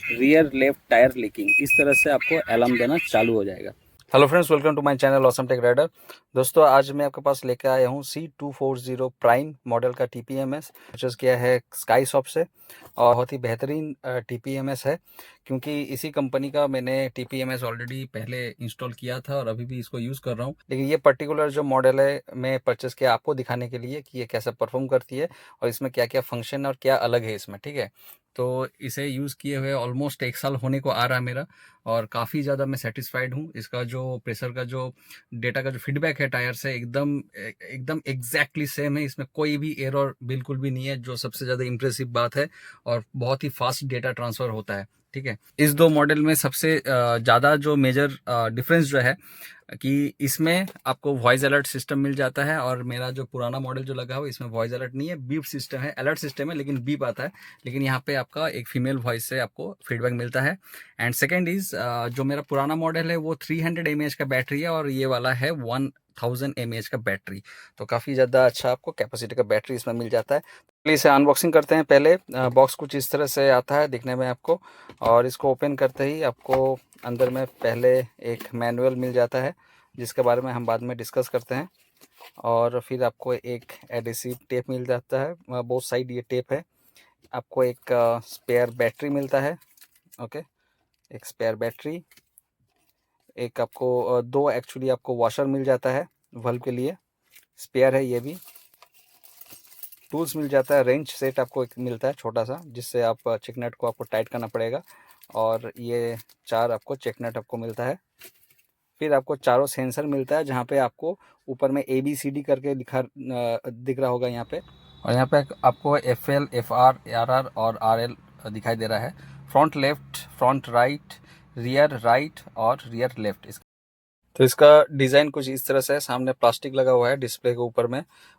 Rear left tyre leaking, इस तरह से आपको अलार्म देना चालू हो जाएगा। Hello friends, welcome to my channel Awesome Tech Rider. दोस्तों, आज मैं आपके पास लेकर आया हूँ C240 प्राइम मॉडल का TPMS परचेस किया है स्काई शॉप से, और बहुत ही बेहतरीन TPMS है, क्योंकि इसी कंपनी का मैंने TPMS ऑलरेडी पहले इंस्टॉल किया था और अभी भी इसको यूज़ कर रहा हूँ। लेकिन ये पर्टिकुलर जो मॉडल है मैं परचेस किया आपको दिखाने के लिए कि ये कैसा परफॉर्म करती है और इसमें क्या क्या फंक्शन और क्या अलग है इसमें, ठीक है। तो इसे यूज़ किए हुए ऑलमोस्ट 1 साल होने को आ रहा है मेरा, और काफ़ी ज़्यादा मैं सेटिस्फाइड हूँ। इसका जो प्रेशर का जो डेटा का जो फीडबैक है टायर से एकदम एकदम एग्जैक्टली सेम है, इसमें कोई भी एरर बिल्कुल भी नहीं है, जो सबसे ज़्यादा इम्प्रेसिव बात है। और बहुत ही फास्ट डेटा ट्रांसफ़र होता है, ठीक है। इस दो मॉडल में सबसे ज़्यादा जो मेजर डिफरेंस जो है कि इसमें आपको वॉइस अलर्ट सिस्टम मिल जाता है, और मेरा जो पुराना मॉडल जो लगा हुआ इसमें वॉइस अलर्ट नहीं है, बीप सिस्टम है, अलर्ट सिस्टम है लेकिन बीप आता है। लेकिन यहाँ पे आपका एक फीमेल वॉइस से आपको फीडबैक मिलता है। एंड सेकेंड इज, जो मेरा पुराना मॉडल है वो 300 mAh का बैटरी है, और ये वाला है 1000 mAh का बैटरी। तो काफ़ी ज़्यादा अच्छा आपको कैपेसिटी का बैटरी इसमें मिल जाता है। प्लीज़ इसे अनबॉक्सिंग करते हैं। पहले बॉक्स कुछ इस तरह से आता है दिखने में आपको, और इसको ओपन करते ही आपको अंदर में पहले एक मैनुअल मिल जाता है, जिसके बारे में हम बाद में डिस्कस करते हैं। और फिर आपको एक एडिसिव टेप मिल जाता है, बोथ साइड ये टेप है। आपको एक स्पेयर बैटरी मिलता है, ओके, एक स्पेयर बैटरी। एक आपको दो एक्चुअली आपको वॉशर मिल जाता है वल्व के लिए, स्पेयर है ये भी। टूल्स मिल जाता है, रेंच सेट आपको एक मिलता है छोटा सा, जिससे आप चेक नट को आपको टाइट करना पड़ेगा। और ये 4 आपको चेक नट आपको मिलता है। फिर आपको चारों सेंसर मिलता है, जहाँ पे आपको ऊपर में ABCD करके दिख रहा होगा यहाँ पे। और यहाँ पे आपको FL, FR, RR और RL दिखाई दे रहा है। Front left, front right, rear right और रियर लेफ्ट। तो इसका डिज़ाइन कुछ इस तरह से है। सामने प्लास्टिक लगा हुआ है डिस्प्ले के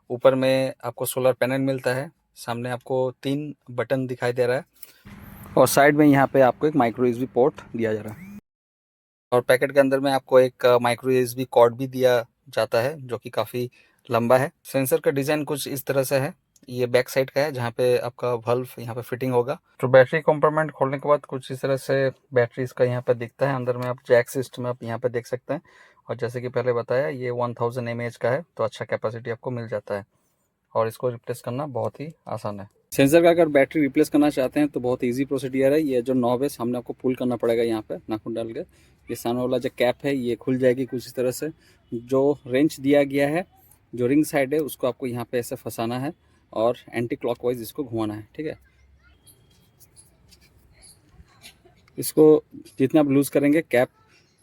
ऊपर में आपको सोलर पैनल मिलता है। सामने आपको 3 बटन दिखाई दे रहा है, और साइड में यहाँ पे आपको एक माइक्रो USB पोर्ट दिया जा रहा है। और पैकेट के अंदर में आपको एक माइक्रो USB कॉर्ड भी दिया जाता है, जो कि काफ़ी लंबा है। सेंसर का डिज़ाइन कुछ इस तरह से है। ये बैक साइड का है, जहाँ पे आपका वल्व यहाँ पे फिटिंग होगा। तो बैटरी कंपार्टमेंट खोलने के बाद कुछ इस तरह से बैटरी इसका यहाँ पे दिखता है। अंदर में आप जैक सिस्टम आप यहाँ पे देख सकते हैं। और जैसे कि पहले बताया, ये 1000 mAh का है, तो अच्छा कैपेसिटी आपको मिल जाता है, और इसको रिप्लेस करना बहुत ही आसान है। सेंसर का अगर बैटरी रिप्लेस करना चाहते हैं तो बहुत इजी प्रोसीडियर है। ये जो नॉब है सामने आपको पुल करना पड़ेगा, यहाँ पे नाखून डाल के ये सामने वाला जो कैप है ये खुल जाएगी कुछ इस तरह से। जो रेंच दिया गया है, जो रिंग साइड है, उसको आपको यहाँ पे ऐसे फंसाना है और एंटी क्लॉकवाइज इसको घुमाना है, ठीक है। इसको जितना आप लूज़ करेंगे, कैप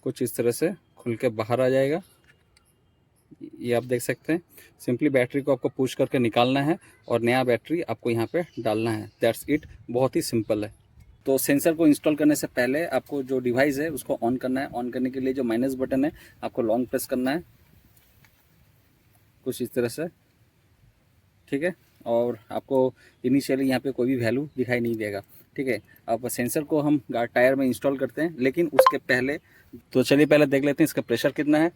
कुछ इस तरह से खुल के बाहर आ जाएगा। ये आप देख सकते हैं। सिंपली बैटरी को आपको पुश करके निकालना है, और नया बैटरी आपको यहाँ पे डालना है। दैट्स इट, बहुत ही सिंपल है। तो सेंसर को इंस्टॉल करने से पहले आपको जो डिवाइस है उसको ऑन करना है। ऑन करने के लिए जो माइनस बटन है आपको लॉन्ग प्रेस करना है, कुछ इस तरह से, ठीक है। और आपको इनिशियली यहाँ पे कोई भी वैल्यू दिखाई नहीं देगा, ठीक है। अब सेंसर को हम टायर में इंस्टॉल करते हैं, लेकिन उसके पहले तो चलिए पहले देख लेते हैं इसका प्रेशर कितना है।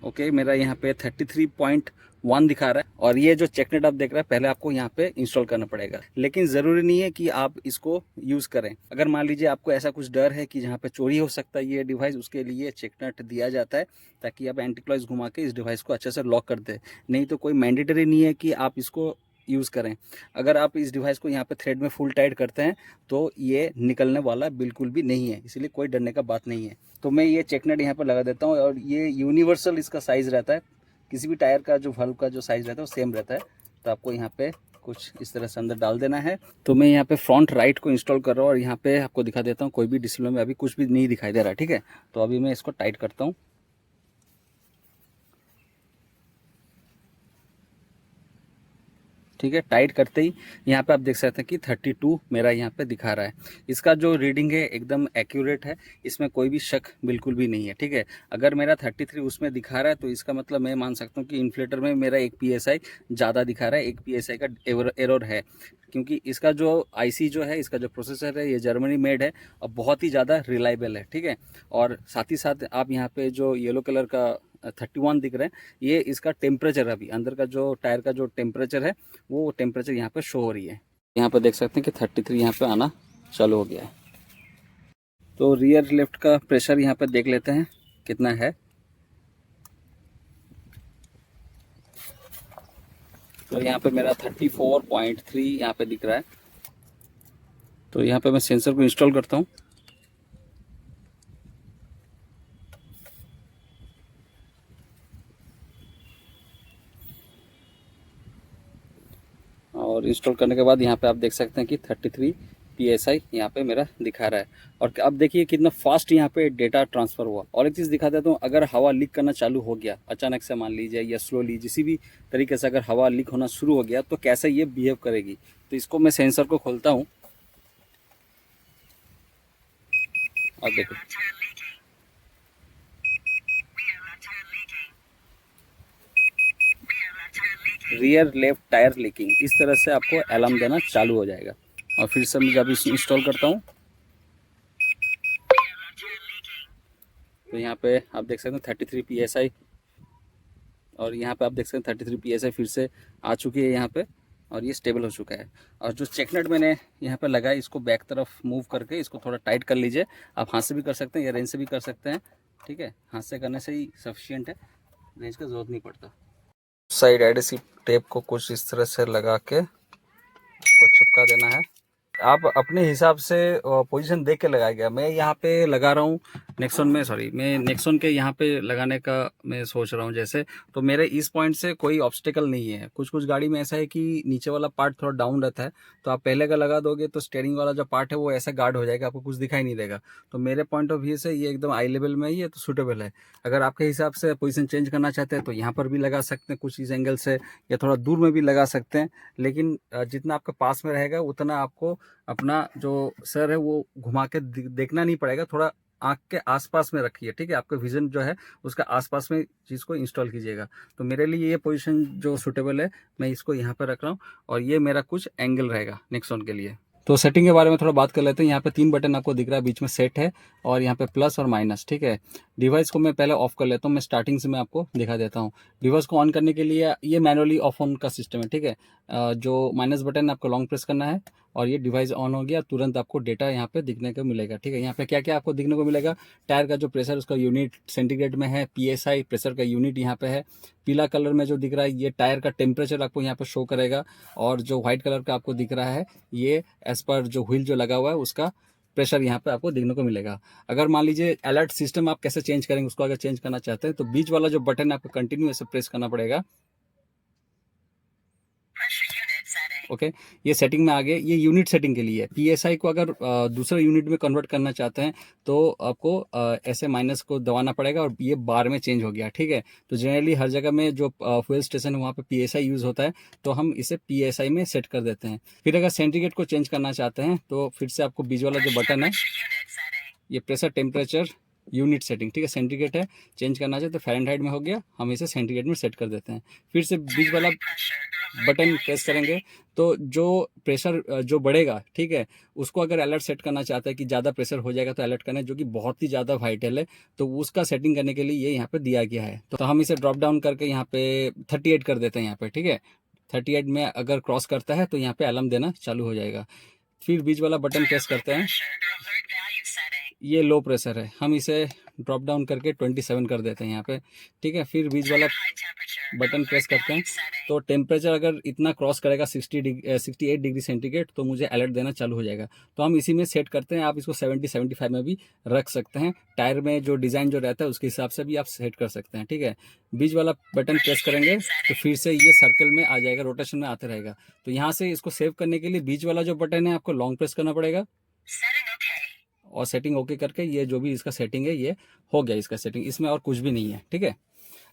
ओके, मेरा यहाँ पे 33.1 दिखा रहा है। और ये जो चेकनेट आप देख रहे हैं, पहले आपको यहाँ पे इंस्टॉल करना पड़ेगा, लेकिन ज़रूरी नहीं है कि आप इसको यूज़ करें। अगर मान लीजिए आपको ऐसा कुछ डर है कि जहाँ पे चोरी हो सकता है ये डिवाइस, उसके लिए चेकनेट दिया जाता है, ताकि आप एंटी क्लॉक घुमा के इस डिवाइस को अच्छे से लॉक कर दें। नहीं तो कोई मैंडेटरी नहीं है कि आप इसको यूज़ करें। अगर आप इस डिवाइस को यहाँ पे थ्रेड में फुल टाइट करते हैं तो ये निकलने वाला बिल्कुल भी नहीं है, इसलिए कोई डरने का बात नहीं है। तो मैं ये चेकनेट यहाँ पर लगा देता हूँ, और ये यूनिवर्सल इसका साइज़ रहता है। किसी भी टायर का जो वल्व का जो साइज़ रहता है वो सेम रहता है। तो आपको यहाँ पे कुछ इस तरह से अंदर डाल देना है। तो मैं यहाँ पे फ्रंट राइट को इंस्टॉल कर रहा हूँ, और यहाँ पे आपको दिखा देता हूँ। कोई भी डिस्प्ले में अभी कुछ भी नहीं दिखाई दे रहा है, ठीक है। तो अभी मैं इसको टाइट करता हूँ। ठीक है, टाइट करते ही यहाँ पे आप देख सकते हैं कि 32 मेरा यहाँ पे दिखा रहा है। इसका जो रीडिंग है एकदम एक्यूरेट है, इसमें कोई भी शक बिल्कुल भी नहीं है, ठीक है। अगर मेरा 33 उसमें दिखा रहा है तो इसका मतलब मैं मान सकता हूँ कि इन्फ्लेटर में मेरा 1 PSI ज़्यादा दिखा रहा है, 1 PSI का एरर है। क्योंकि इसका जो IC जो है, इसका जो प्रोसेसर है, ये जर्मनी मेड है और बहुत ही ज़्यादा रिलायबल है, ठीक है। और साथ ही साथ आप यहाँ पे जो येलो कलर का 31 दिख रहे हैं, ये इसका टेम्परेचर, अभी अंदर का जो टायर का जो टेम्परेचर है वो टेम्परेचर यहाँ पे शो हो रही है। यहाँ पर देख सकते हैं कि 33 यहाँ पे आना चालू हो गया है। तो रियर लिफ्ट का प्रेशर यहाँ पे देख लेते हैं कितना है। तो यहाँ पे मेरा 34.3 यहाँ पे दिख रहा है। तो यहाँ पे मैं सेंसर को इंस्टॉल करता हूँ। और इंस्टॉल करने के बाद यहाँ पे आप देख सकते हैं कि 33 PSI यहाँ पे मेरा दिखा रहा है। और अब देखिए कितना फास्ट यहाँ पे डेटा ट्रांसफ़र हुआ। और एक चीज़ दिखा देता हूँ, अगर हवा लीक करना चालू हो गया अचानक से, मान लीजिए, या स्लोली, किसी भी तरीके से अगर हवा लीक होना शुरू हो गया तो कैसे ये बिहेव करेगी। तो इसको मैं सेंसर को खोलता हूँ और देखो, रियर लेफ्ट टायर लीकिंग, इस तरह से आपको अलार्म देना चालू हो जाएगा। और फिर से मैं जब इसे इंस्टॉल करता हूँ तो यहाँ पे आप देख सकते हैं 33 PSI, और यहाँ पे आप देख सकते हैं 33 PSI फिर से आ चुकी है यहाँ पे, और ये स्टेबल हो चुका है। और जो चेकनेट मैंने यहाँ पे लगाया, इसको बैक तरफ मूव करके इसको थोड़ा टाइट कर लीजिए। आप हाथ से भी कर सकते हैं या रेंज से भी कर सकते हैं, ठीक है। हाथ से करने से ही सफिशिएंट है, रेंज का ज़रूरत नहीं पड़ता। साइड एडहेसिव टेप को कुछ इस तरह से लगा के को चिपका देना है। आप अपने हिसाब से पोजीशन देख के लगाया गया। मैं यहाँ पे लगा रहा हूँ नेक्सॉन में, सॉरी, मैं नेक्सॉन के यहाँ पे लगाने का मैं सोच रहा हूँ जैसे। तो मेरे इस पॉइंट से कोई ऑब्स्टेकल नहीं है। कुछ कुछ गाड़ी में ऐसा है कि नीचे वाला पार्ट थोड़ा डाउन रहता है, तो आप पहले का लगा दोगे तो स्टेयरिंग वाला जो पार्ट है वो ऐसा गार्ड हो जाएगा, आपको कुछ दिखाई नहीं देगा। तो मेरे पॉइंट ऑफ व्यू से ये एकदम आई लेवल में ही है, तो सूटेबल है। अगर आपके हिसाब से पोजीशन चेंज करना चाहते हैं तो यहाँ पर भी लगा सकते हैं कुछ इस एंगल से, या थोड़ा दूर में भी लगा सकते हैं। लेकिन जितना आपके पास में रहेगा उतना आपको अपना जो सर है वो घुमा के देखना नहीं पड़ेगा। थोड़ा आँख के आसपास में रखिए, ठीक है। आपका विजन जो है उसका आसपास में चीज़ को इंस्टॉल कीजिएगा। तो मेरे लिए ये पोजीशन जो सूटेबल है, मैं इसको यहाँ पर रख रहा हूँ, और ये मेरा कुछ एंगल रहेगा नेक्सॉन के लिए। तो सेटिंग के बारे में थोड़ा बात कर लेते हैं। यहाँ पे 3 बटन आपको दिख रहा है, बीच में सेट है, और यहाँ पे प्लस और माइनस, ठीक है। डिवाइस को मैं पहले ऑफ कर लेता हूँ। मैं स्टार्टिंग से मैं आपको दिखा देता हूँ। डिवाइस को ऑन करने के लिए ये मैनुअली ऑफ ऑन का सिस्टम है, ठीक है। जो माइनस बटन आपको लॉन्ग प्रेस करना है, और ये डिवाइस ऑन हो गया, तुरंत आपको डेटा यहाँ पे दिखने को मिलेगा, ठीक है। यहाँ पे क्या क्या आपको दिखने को मिलेगा, टायर का जो प्रेशर उसका यूनिट सेंटीग्रेड में है, PSI प्रेशर का यूनिट यहाँ पे है। पीला कलर में जो दिख रहा है ये टायर का टेम्परेचर आपको यहाँ पे शो करेगा, और जो व्हाइट कलर का आपको दिख रहा है ये एज पर जो व्हील जो लगा हुआ है उसका प्रेशर यहाँ पे आपको देखने को मिलेगा। अगर मान लीजिए अलर्ट सिस्टम आप कैसे चेंज करेंगे, उसको अगर चेंज करना चाहते हैं तो बीच वाला जो बटन है आपको कंटिन्यू ऐसे प्रेस करना पड़ेगा। ओके, ये सेटिंग में आ गए। ये यूनिट सेटिंग के लिए है। PSI को अगर दूसरे यूनिट में कन्वर्ट करना चाहते हैं तो आपको ऐसे माइनस को दबाना पड़ेगा, और ये बार में चेंज हो गया, ठीक है। तो जनरली हर जगह में जो फ्यूल स्टेशन है वहाँ पे PSI यूज़ होता है, तो हम इसे PSI में सेट कर देते हैं। फिर अगर सेंटीग्रेड को चेंज करना चाहते हैं तो फिर से आपको बीच वाला जो बटन है, ये प्रेशर टेम्परेचर यूनिट सेटिंग, ठीक है। सेंटीग्रेड है, चेंज करना चाहिए तो फ़ारेनहाइट में हो गया, हम इसे सेंटीग्रेड में सेट कर देते हैं। फिर से बीच वाला बटन प्रेस करेंगे तो जो प्रेशर जो बढ़ेगा, ठीक है, उसको अगर अलर्ट सेट करना चाहते हैं कि ज़्यादा प्रेशर हो जाएगा तो अलर्ट करना, जो कि बहुत ही ज़्यादा वाइटल है, तो उसका सेटिंग करने के लिए ये यहाँ पे दिया गया है। तो हम इसे ड्रॉप डाउन करके यहाँ पे 38 कर देते हैं यहाँ पे, ठीक है। 38 में अगर क्रॉस करता है तो यहाँ पे अलार्म देना चालू हो जाएगा। फिर बीच वाला बटन प्रेस करते हैं, ये लो प्रेशर है, हम इसे ड्रॉप डाउन करके 27 कर देते हैं यहाँ पे, ठीक है। फिर बीच वाला बटन प्रेस करते हैं तो टेम्परेचर अगर इतना क्रॉस करेगा 68 डिग्री सेंटीग्रेड तो मुझे अलर्ट देना चालू हो जाएगा। तो हम इसी में सेट करते हैं। आप इसको 70-75 में भी रख सकते हैं। टायर में जो डिज़ाइन जो रहता है उसके हिसाब से भी आप सेट कर सकते हैं, ठीक है। बीच वाला बटन प्रेस करेंगे तो फिर से ये सर्कल में आ जाएगा, रोटेशन में आते रहेगा। तो यहाँ से इसको सेव करने के लिए बीच वाला जो बटन है आपको लॉन्ग प्रेस करना पड़ेगा, और सेटिंग ओके करके ये जो भी इसका सेटिंग है ये हो गया इसका सेटिंग। इसमें और कुछ भी नहीं है, ठीक है।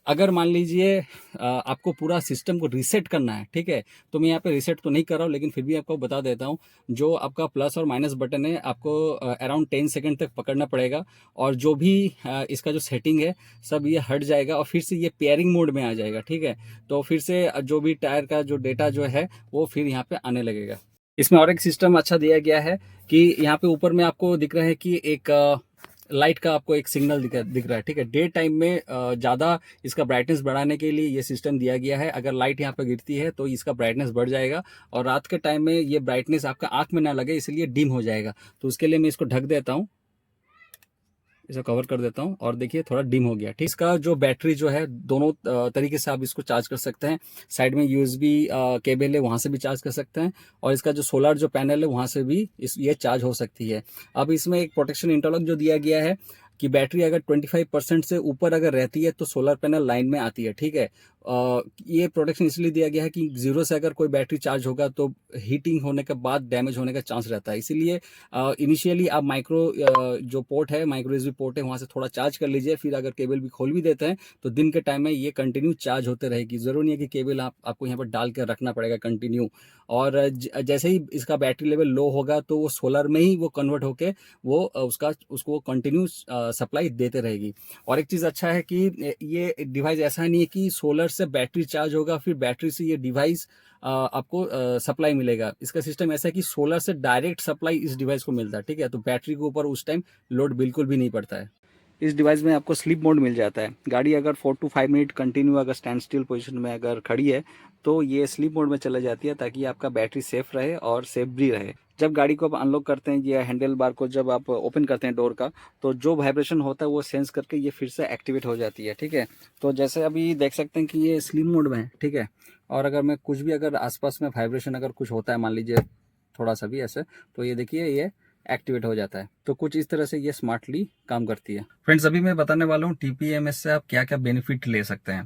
अगर मान लीजिए आपको पूरा सिस्टम को रीसेट करना है, ठीक है, तो मैं यहाँ पे रीसेट तो नहीं कर रहा हूँ, लेकिन फिर भी आपको बता देता हूँ। जो आपका प्लस और माइनस बटन है आपको अराउंड 10 सेकंड तक पकड़ना पड़ेगा, और जो भी इसका जो सेटिंग है सब ये हट जाएगा, और फिर से ये पेयरिंग मोड में आ जाएगा, ठीक है। तो फिर से जो भी टायर का जो डेटा जो है वो फिर यहाँ पे आने लगेगा। इसमें और एक सिस्टम अच्छा दिया गया है कि यहाँ पे ऊपर में आपको दिख रहा है कि एक लाइट का आपको एक सिग्नल दिख रहा है, ठीक है। डे टाइम में ज़्यादा इसका ब्राइटनेस बढ़ाने के लिए ये सिस्टम दिया गया है। अगर लाइट यहाँ पे गिरती है तो इसका ब्राइटनेस बढ़ जाएगा, और रात के टाइम में ये ब्राइटनेस आपका आँख में ना लगे, इसलिए डिम हो जाएगा। तो उसके लिए मैं इसको ढक देता हूँ, इसे कवर कर देता हूँ, और देखिए थोड़ा डिम हो गया, ठीक। इसका जो बैटरी जो है, दोनों तरीके से आप इसको चार्ज कर सकते हैं। साइड में यूएसबी केबल है, वहाँ से भी चार्ज कर सकते हैं, और इसका जो सोलर जो पैनल है वहाँ से भी ये चार्ज हो सकती है। अब इसमें एक प्रोटेक्शन इंटरलॉक जो दिया गया है कि बैटरी अगर 25% से ऊपर अगर रहती है तो सोलर पैनल लाइन में आती है, ठीक है। ये प्रोटेक्शन इसलिए दिया गया है कि जीरो से अगर कोई बैटरी चार्ज होगा तो हीटिंग होने के बाद डैमेज होने का चांस रहता है। इसीलिए इनिशियली आप माइक्रो जो पोर्ट है, माइक्रो यूएसबी पोर्ट है, वहाँ से थोड़ा चार्ज कर लीजिए। फिर अगर केबल भी खोल भी देते हैं तो दिन के टाइम में ये कंटिन्यू चार्ज होते रहेगी। ज़रूरी नहीं है कि केबल आपको यहाँ पर डाल कर रखना पड़ेगा कंटिन्यू। और जैसे ही इसका बैटरी लेवल लो होगा तो वो सोलर में ही वो कन्वर्ट होके वो उसको कंटिन्यू सप्लाई देते रहेगी। और एक चीज़ अच्छा है कि ये डिवाइस ऐसा नहीं है कि सोलर से बैटरी चार्ज होगा फिर बैटरी से ये डिवाइस आपको सप्लाई मिलेगा। इसका सिस्टम ऐसा है कि सोलर से डायरेक्ट सप्लाई इस डिवाइस को मिलता है, ठीक है। तो बैटरी के ऊपर उस टाइम लोड बिल्कुल भी नहीं पड़ता है। इस डिवाइस में आपको स्लीप मोड मिल जाता है। गाड़ी अगर 4 to 5 मिनट कंटिन्यू अगर स्टैंड स्टिल पोजिशन में अगर खड़ी है तो ये स्लीप मोड में चला जाती है, ताकि आपका बैटरी सेफ रहे और सेफ भी रहे। जब गाड़ी को आप अनलॉक करते हैं या हैंडल बार को जब आप ओपन करते हैं डोर का, तो जो वाइब्रेशन होता है वो सेंस करके ये फिर से एक्टिवेट हो जाती है, ठीक है। तो जैसे अभी देख सकते हैं कि ये स्लीप मोड में है, ठीक है। और अगर मैं कुछ भी अगर आसपास में वाइब्रेशन अगर कुछ होता है, मान लीजिए थोड़ा सा भी ऐसे, तो ये देखिए ये एक्टिवेट हो जाता है। तो कुछ इस तरह से ये स्मार्टली काम करती है। फ्रेंड्स, अभी मैं बताने वाला हूँ टीपीएमएस से आप क्या क्या बेनिफिट ले सकते हैं,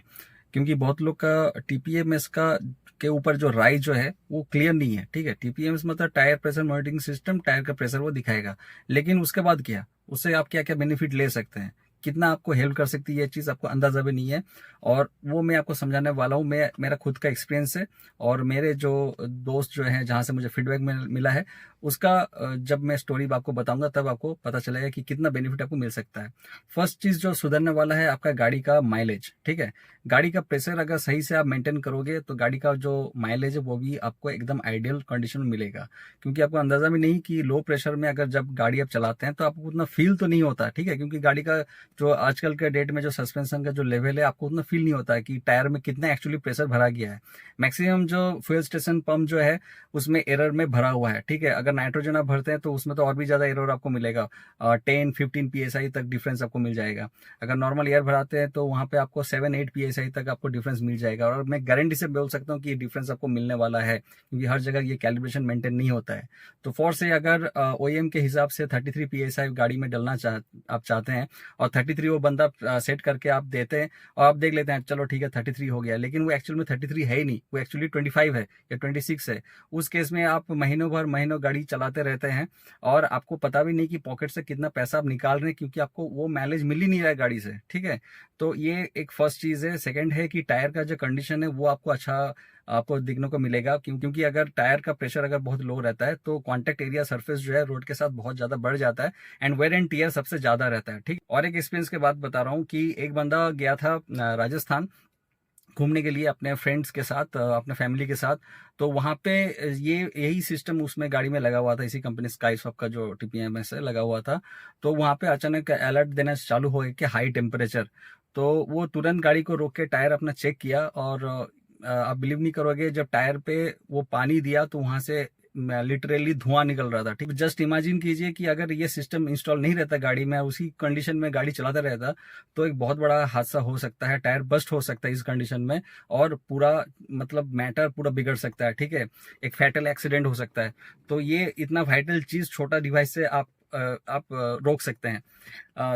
क्योंकि बहुत लोग का टीपीएमएस का के ऊपर जो राय जो है वो क्लियर नहीं है, ठीक है। टीपीएमएस मतलब tyre pressure monitoring system, tyre का प्रेशर वो दिखाएगा, लेकिन उसके बाद क्या, उससे आप क्या क्या बेनिफिट ले सकते हैं, कितना आपको हेल्प कर सकती है, ये चीज़ आपको अंदाजा भी नहीं है। और वो मैं आपको समझाने वाला हूँ। मैं मेरा खुद का एक्सपीरियंस है, और मेरे जो दोस्त जो हैं जहाँ से मुझे फीडबैक मिला है उसका जब मैं स्टोरी आपको बताऊंगा तब आपको पता चलेगा कि कितना बेनिफिट आपको मिल सकता है। फर्स्ट चीज़ जो सुधरने वाला है आपका गाड़ी का माइलेज, ठीक है। गाड़ी का प्रेशर अगर सही से आप मेंटेन करोगे तो गाड़ी का जो माइलेज है वो भी आपको एकदम आइडियल कंडीशन में मिलेगा, क्योंकि आपको अंदाजा भी नहीं कि लो प्रेशर में अगर जब गाड़ी आप चलाते हैं तो आपको उतना फील तो नहीं होता, ठीक है। क्योंकि गाड़ी का जो आजकल के डेट में जो सस्पेंशन का जो लेवल है आपको उतना फील नहीं होता है कि टायर में कितना एक्चुअली प्रेशर भरा गया है। मैक्सिमम जो फ्यूल स्टेशन पंप जो है उसमें एरर में भरा हुआ है, ठीक है। अगर नाइट्रोजन आप भरते हैं तो उसमें तो और भी ज्यादा एरर आपको मिलेगा, 10-15 PSI तक डिफरेंस आपको मिल जाएगा। अगर नॉर्मल एयर भराते हैं तो वहां पे आपको 7-8 PSI तक आपको डिफरेंस मिल जाएगा। और मैं गारंटी से बोल सकता हूँ कि ये डिफरेंस आपको मिलने वाला है, क्योंकि हर जगह ये कैलिब्रेशन मेंटेन नहीं होता है। तो फॉर से अगर OEM के हिसाब से 33 PSI गाड़ी में डलना आप चाहते हैं, और 33 वो बंदा सेट करके आप देते हैं, और आप देख लेते हैं चलो ठीक है 33 हो गया, लेकिन वो एक्चुअल में 33 है ही नहीं, वो एक्चुअली 25 है या 26 है। उस केस में आप महीनों गाड़ी चलाते रहते हैं और आपको पता भी नहीं कि पॉकेट से कितना पैसा आप निकाल रहे हैं, क्योंकि आपको वो माइलेज मिल ही नहीं रहा है गाड़ी से, ठीक है। तो ये एक फर्स्ट चीज है। सेकंड है कि टायर का जो कंडीशन है वो आपको अच्छा आपको दिखने को मिलेगा, क्योंकि अगर टायर का प्रेशर अगर बहुत लो रहता है तो कॉन्टेक्ट एरिया सरफेस जो है रोड के साथ बहुत ज्यादा बढ़ जाता है, एंड वेयर एंड टियर सबसे ज्यादा रहता है, ठीक। और एक एक्सपीरियंस के बाद बता रहा हूँ कि एक बंदा गया था राजस्थान घूमने के लिए अपने फ्रेंड्स के साथ, अपने फैमिली के साथ। तो वहाँ पे ये यही सिस्टम उसमें गाड़ी में लगा हुआ था, इसी कंपनी स्काईसॉफ्ट का जो टीपीएमएस है लगा हुआ था। तो वहाँ पे अचानक अलर्ट देना चालू हो गया कि हाई टेम्परेचर। तो वो तुरंत गाड़ी को रोक के टायर अपना चेक किया, और आप बिलीव नहीं करोगे, जब टायर पे वो पानी दिया तो वहां से लिटरली धुआं निकल रहा था, ठीक। जस्ट इमेजिन कीजिए कि अगर ये सिस्टम इंस्टॉल नहीं रहता गाड़ी में, उसी कंडीशन में गाड़ी चलाता रहता तो एक बहुत बड़ा हादसा हो सकता है, टायर बस्ट हो सकता है इस कंडीशन में, और पूरा मतलब मैटर पूरा बिगड़ सकता है, ठीक है। एक फैटल एक्सीडेंट हो सकता है। तो ये इतना वाइटल चीज छोटा डिवाइस से आप रोक सकते हैं।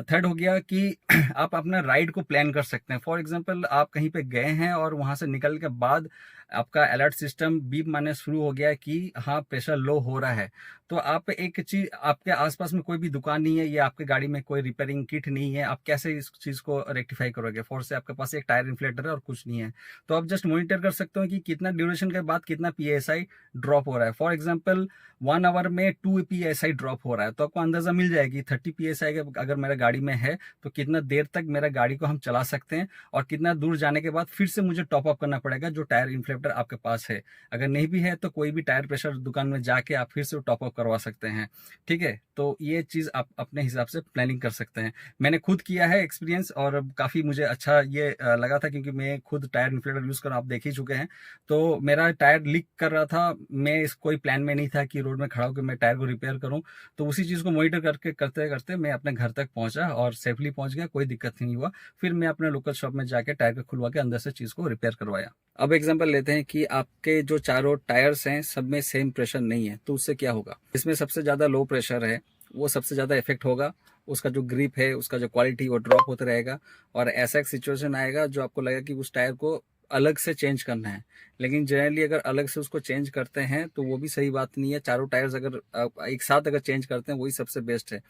थर्ड हो गया कि आप अपना राइड को प्लान कर सकते हैं। फॉर एग्जांपल आप कहीं पे गए हैं और वहां से निकल के बाद आपका अलर्ट सिस्टम बीप मारने शुरू हो गया कि हाँ प्रेशर लो हो रहा है। तो आप एक चीज, आपके आसपास में कोई भी दुकान नहीं है या आपके गाड़ी में कोई रिपेयरिंग किट नहीं है, आप कैसे इस चीज को रेक्टिफाई करोगे। फॉर से आपके पास एक टायर इन्फ्लेटर है और कुछ नहीं है, तो आप जस्ट मॉनिटर कर सकते हो कि कितना ड्यूरेशन के बाद कितना PSI ड्रॉप हो रहा है। फॉर एग्जाम्पल 1 आवर में 2 PSI ड्रॉप हो रहा है, तो आपको अंदाजा मिल जाएगी 30 PSI अगर मेरा गाड़ी में है तो कितना देर तक मेरा गाड़ी को हम चला सकते हैं, और कितना दूर जाने के बाद फिर से मुझे टॉप अप करना पड़ेगा जो टायर इन्फ्लेटर आपके पास है। अगर नहीं भी है तो कोई भी टायर प्रेशर दुकान में जाके आप फिर से टॉप अप करवा सकते हैं। ठीक है, तो ये चीज़ आप अपने हिसाब से प्लानिंग कर सकते हैं। मैंने खुद किया है एक्सपीरियंस, और काफ़ी मुझे अच्छा ये लगा था, क्योंकि मैं खुद टायर इन्फ्लेटर यूज़ कर आप देख ही चुके हैं। तो मेरा टायर लीक कर रहा था, मैं इस कोई प्लान में नहीं था कि रोड में खड़ा होकर मैं टायर को रिपेयर करूं। तो उसी चीज़ को मॉनिटर करके करते करते मैं अपने घर तक पहुंचा और सेफली पहुंच गया, कोई दिक्कत नहीं हुआ। फिर मैं अपने लोकल शॉप में जाके टायर को खुलवा के अंदर से चीज़ को रिपेयर करवाया। अब एग्जांपल लेते हैं कि आपके जो चारों टायर्स हैं सब में सेम प्रेशर नहीं है, तो उससे क्या होगा? इसमें सबसे ज़्यादा लो प्रेशर है, वो सबसे ज़्यादा इफेक्ट होगा। उसका जो ग्रिप है, उसका जो क्वालिटी वो ड्रॉप होता रहेगा, और ऐसा एक सिचुएशन आएगा जो आपको लगेगा कि उस टायर को अलग से चेंज करना है। लेकिन जनरली अगर अलग से उसको चेंज करते हैं तो वो भी सही बात नहीं है। चारों टायर्स अगर एक साथ अगर चेंज करते हैं वही सबसे बेस्ट है,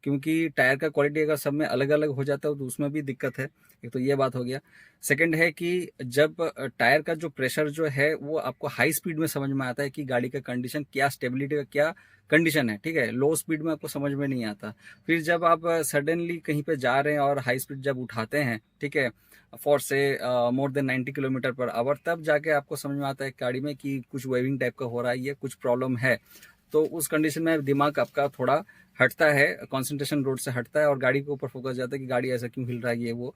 क्योंकि टायर का क्वालिटी अगर सब में अलग अलग हो जाता है तो उसमें भी दिक्कत है। एक तो ये बात हो गया। सेकंड है कि जब टायर का जो प्रेशर जो है वो आपको हाई स्पीड में समझ में आता है कि गाड़ी का कंडीशन क्या, स्टेबिलिटी का क्या कंडीशन है। ठीक है, लो स्पीड में आपको समझ में नहीं आता। फिर जब आप सडनली कहीं पे जा रहे हैं और हाई स्पीड जब उठाते हैं, ठीक है, फॉर से more than 90 kilometre per hour, तब जाके आपको समझ में आता है गाड़ी में कि कुछ वेविंग टाइप का हो रहा है, ये कुछ प्रॉब्लम है। तो उस कंडीशन में दिमाग आपका थोड़ा हटता है, कंसंट्रेशन रोड से हटता है और गाड़ी के ऊपर फोकस जाता है कि गाड़ी ऐसा क्यों हिल रहा है, ये वो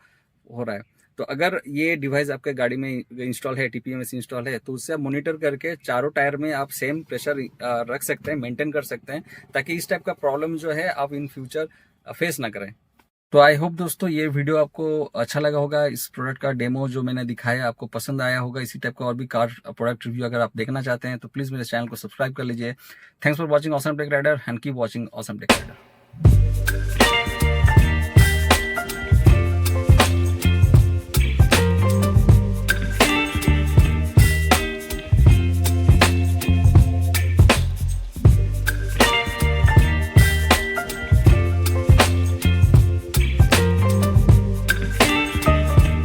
हो रहा है। तो अगर ये डिवाइस आपके गाड़ी में इंस्टॉल है, टीपीएमएस इंस्टॉल है, तो उससे आप मॉनिटर करके चारों टायर में आप सेम प्रेशर रख सकते हैं, मेंटेन कर सकते हैं, ताकि इस टाइप का प्रॉब्लम जो है आप इन फ्यूचर फेस ना करें। तो आई होप दोस्तों ये वीडियो आपको अच्छा लगा होगा। इस प्रोडक्ट का डेमो जो मैंने दिखाया आपको पसंद आया होगा। इसी टाइप का और भी कार प्रोडक्ट रिव्यू अगर आप देखना चाहते हैं तो प्लीज़ मेरे चैनल को सब्सक्राइब कर लीजिए। Thanks for watching Awesome Tech Rider and keep watching Awesome Tech rider.